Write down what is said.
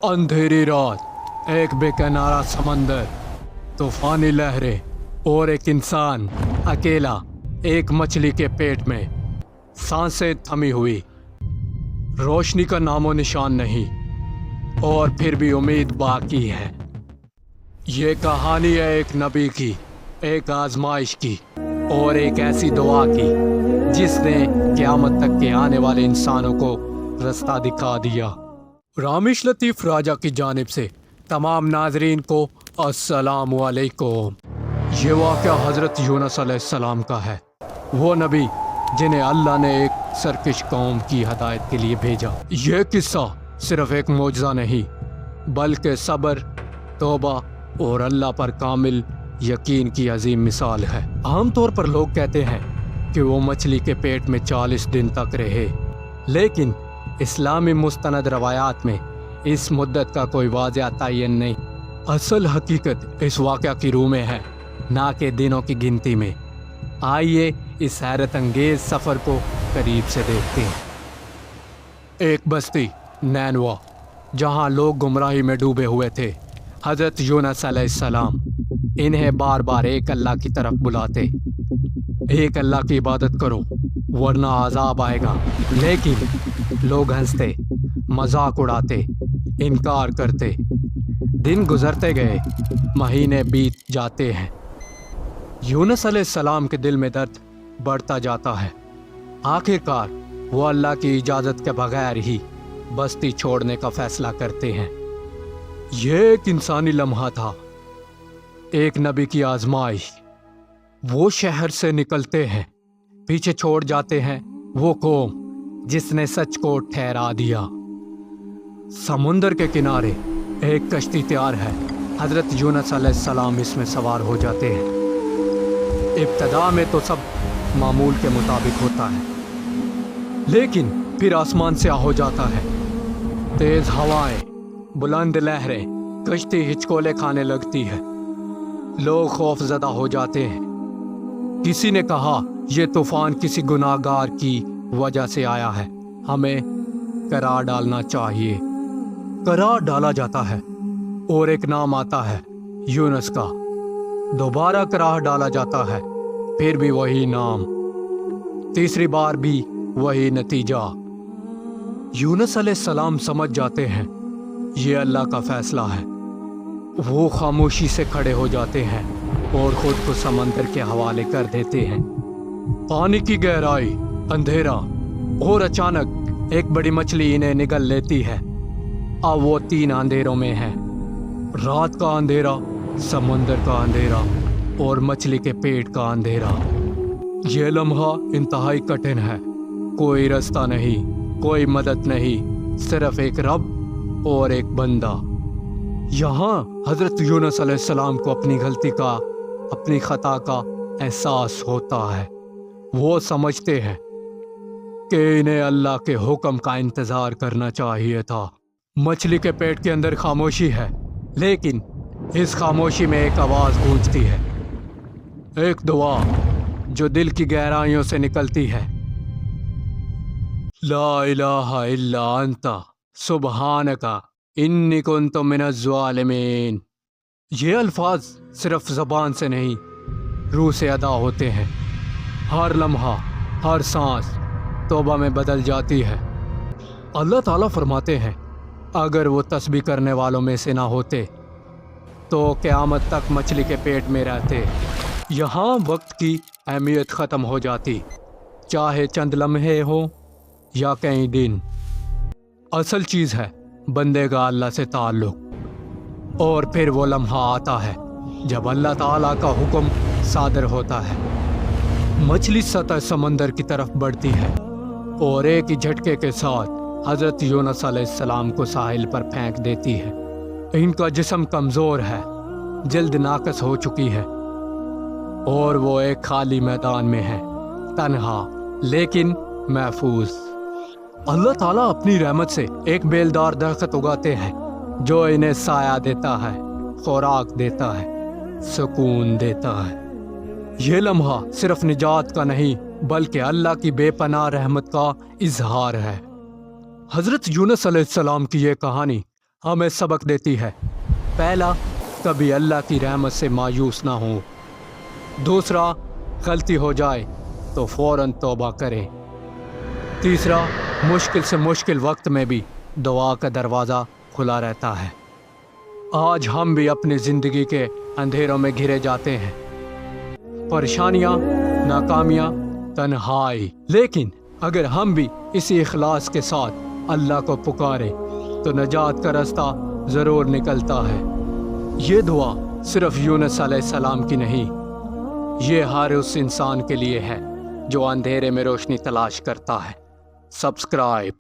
अंधेरी रात, एक बेकिनारा समंदर, तूफानी लहरें और एक इंसान अकेला एक मछली के पेट में, सांसें थमी हुई, रोशनी का नामो निशान नहीं, और फिर भी उम्मीद बाकी है। ये कहानी है एक नबी की, एक आजमाइश की और एक ऐसी दुआ की जिसने क़यामत तक के आने वाले इंसानों को रास्ता दिखा दिया। रामिश लतीफ़ राजा की जानिब से तमाम नाजरीन को अस्सलाम वालेकुम। ये वाक़या हज़रत यूनुस अलैहिस्सलाम का है, वो नबी जिन्हें अल्लाह ने एक सरकश कौम की हदायत के लिए भेजा। ये किस्सा सिर्फ एक मौजज़ा नहीं बल्कि सब्र, तौबा और अल्लाह पर कामिल यकीन की अजीम मिसाल है। आमतौर पर लोग कहते हैं कि वो मछली के पेट में 40 दिन तक रहे, लेकिन इस्लामी मुस्तनद रवायात में इस मुद्दत का कोई वाज़ेह तयन नहीं। असल हकीकत इस वाक़या की रूह में है, ना कि दिनों की गिनती में। आइए इस हैरत अंगेज सफ़र को करीब से देखते हैं। एक बस्ती नैनवा, जहाँ लोग गुमराही में डूबे हुए थे। हज़रत यूनुस अलैहिस्सलाम इन्हें बार बार एक अल्लाह की तरफ बुलाते, एक अल्लाह की इबादत करो वरना अजाब आएगा। लेकिन लोग हंसते, मजाक उड़ाते, इनकार करते। दिन गुजरते गए, महीने बीत जाते हैं। यूनुस अलैहिस्सलाम के दिल में दर्द बढ़ता जाता है। आखिरकार वो अल्लाह की इजाज़त के बगैर ही बस्ती छोड़ने का फैसला करते हैं। यह एक इंसानी लम्हा था, एक नबी की आजमाइश। वो शहर से निकलते हैं, पीछे छोड़ जाते हैं वो कौम जिसने सच को ठहरा दिया। समुंदर के किनारे एक कश्ती तैयार है। हज़रत यूनुस अलैहिस्सलाम इसमें सवार हो जाते हैं। इब्तदा में तो सब मामूल के मुताबिक होता है, लेकिन फिर आसमान से हो जाता है। तेज़ हवाएं, बुलंद लहरें, कश्ती हिचकोले खाने लगती है। लोग खौफजदा हो जाते हैं। किसी ने कहा यह तूफान किसी गुनाहगार की वजह से आया है, हमें करार डालना चाहिए। करार डाला जाता है और एक नाम आता है यूनुस का। दोबारा करार डाला जाता है, फिर भी वही नाम, तीसरी बार भी वही नतीजा। यूनुस अलैहिस्सलाम समझ जाते हैं ये अल्लाह का फैसला है। वो खामोशी से खड़े हो जाते हैं और खुद को समंदर के हवाले कर देते हैं। पानी की गहराई, अंधेरा और अचानक एक बड़ी मछली इन्हें निगल लेती है। अब वो 3 अंधेरों में है, रात का अंधेरा, समंदर का अंधेरा और मछली के पेट का अंधेरा। ये लम्हा इंतहाई कठिन है। कोई रास्ता नहीं, कोई मदद नहीं, सिर्फ एक रब और एक बंदा। यहाँ हज़रत यूनुस अलैहिस्सलाम को अपनी गलती का, अपनी खता का एहसास होता है। वो समझते हैं कि इन्हें अल्लाह के हुक्म का इंतज़ार करना चाहिए था। मछली के पेट के अंदर खामोशी है, लेकिन इस खामोशी में एक आवाज़ गूंजती है, एक दुआ जो दिल की गहराइयों से निकलती है। ला इलाहा इल्ला अंता सुबहानका इन्नी कुन्तु मिनज़्ज़ालिमीन। ये अल्फाज सिर्फ ज़बान से नहीं, रूह से अदा होते हैं। हर लम्हा, हर सांस तौबा में बदल जाती है। अल्लाह ताला फरमाते हैं अगर वो तस्बीह करने वालों में से ना होते तो क़यामत तक मछली के पेट में रहते। यहाँ वक्त की अहमियत ख़त्म हो जाती, चाहे चंद लम्हे हो या कई दिन। असल चीज़ है बंदे का अल्लाह से ताल्लुक़। और फिर वो लम्हा आता है जब अल्लाह ताला का हुक्म सादर होता है। मछली सतह समंदर की तरफ बढ़ती है और एक ही झटके के साथ हज़रत यूनुस अलैहिस्सलाम को साहिल पर फेंक देती है। इनका जिस्म कमज़ोर है, जल्द नाकस हो चुकी है और वो एक खाली मैदान में है, तन्हा लेकिन महफूज। अल्लाह ताला अपनी रहमत से एक बेलदार दरख्त उगाते हैं जो इन्हें साया देता है, खुराक देता है, सुकून देता है। ये लम्हा सिर्फ निजात का नहीं बल्कि अल्लाह की बेपनाह रहमत का इजहार है। हज़रत यूनुस अलैहिस्सलाम की ये कहानी ہمیں سبق دیتی ہے۔ پہلا، کبھی اللہ کی رحمت سے مایوس نہ ہوں۔ دوسرا، غلطی ہو جائے تو فوراً توبہ کریں۔ تیسرا، مشکل سے مشکل وقت میں بھی دعا کا دروازہ کھلا رہتا ہے۔ آج ہم بھی اپنی زندگی کے اندھیروں میں گھرے جاتے ہیں، پریشانیاں، ناکامیاں، تنہائی، لیکن اگر ہم بھی اسی اخلاص کے ساتھ اللہ کو پکاریں تو نجات کا راستہ ضرور نکلتا ہے۔ یہ دعا صرف یونس علیہ السلام کی نہیں، یہ ہر اس انسان کے لیے ہے جو اندھیرے میں روشنی تلاش کرتا ہے۔ سبسکرائب